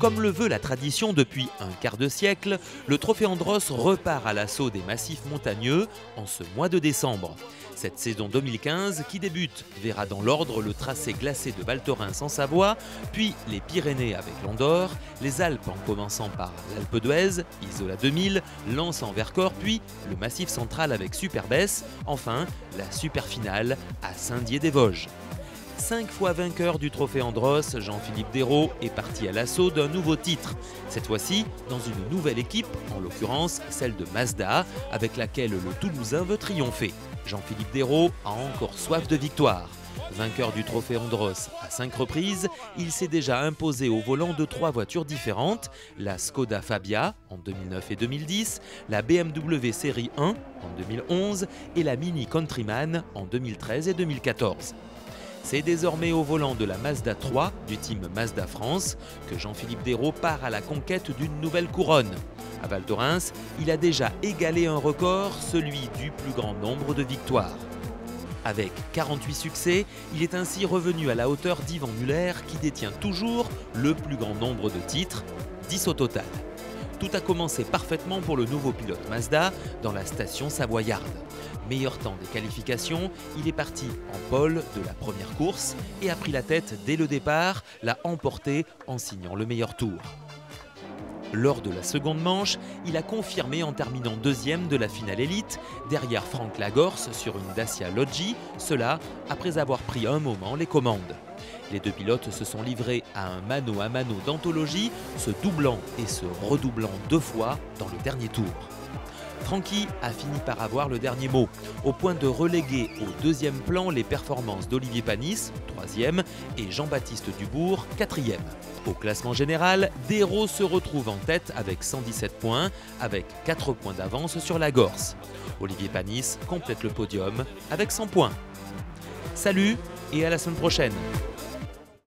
Comme le veut la tradition depuis un quart de siècle, le Trophée Andros repart à l'assaut des massifs montagneux en ce mois de décembre. Cette saison 2015 qui débute verra dans l'ordre le tracé glacé de Val Thorens en Savoie, puis les Pyrénées avec l'Andorre, les Alpes en commençant par l'Alpe d'Huez, Isola 2000, Lens en Vercors, puis le Massif central avec Superbès, enfin la super finale à Saint-Dié-des-Vosges. 5 fois vainqueur du Trophée Andros, Jean-Philippe Dérault est parti à l'assaut d'un nouveau titre. Cette fois-ci, dans une nouvelle équipe, en l'occurrence celle de Mazda, avec laquelle le Toulousain veut triompher. Jean-Philippe Dérault a encore soif de victoire. Vainqueur du Trophée Andros à 5 reprises, il s'est déjà imposé au volant de 3 voitures différentes, la Skoda Fabia en 2009 et 2010, la BMW Série 1 en 2011 et la Mini Countryman en 2013 et 2014. C'est désormais au volant de la Mazda 3 du team Mazda France que Jean-Philippe Dérault part à la conquête d'une nouvelle couronne. À Val Thorens, il a déjà égalé un record, celui du plus grand nombre de victoires. Avec 48 succès, il est ainsi revenu à la hauteur d'Yvan Muller qui détient toujours le plus grand nombre de titres, 10 au total. Tout a commencé parfaitement pour le nouveau pilote Mazda dans la station savoyarde. Meilleur temps des qualifications, il est parti en pole de la première course et a pris la tête dès le départ, l'a emporté en signant le meilleur tour. Lors de la seconde manche, il a confirmé en terminant deuxième de la finale élite, derrière Franck Lagorce sur une Dacia Logi, cela après avoir pris un moment les commandes. Les deux pilotes se sont livrés à mano d'anthologie, se doublant et se redoublant 2 fois dans le dernier tour. Francky a fini par avoir le dernier mot, au point de reléguer au deuxième plan les performances d'Olivier Panis, 3e, et Jean-Baptiste Dubourg, 4e. Au classement général, Dérault se retrouve en tête avec 117 points, avec 4 points d'avance sur Lagorce. Olivier Panis complète le podium avec 100 points. Salut et à la semaine prochaine.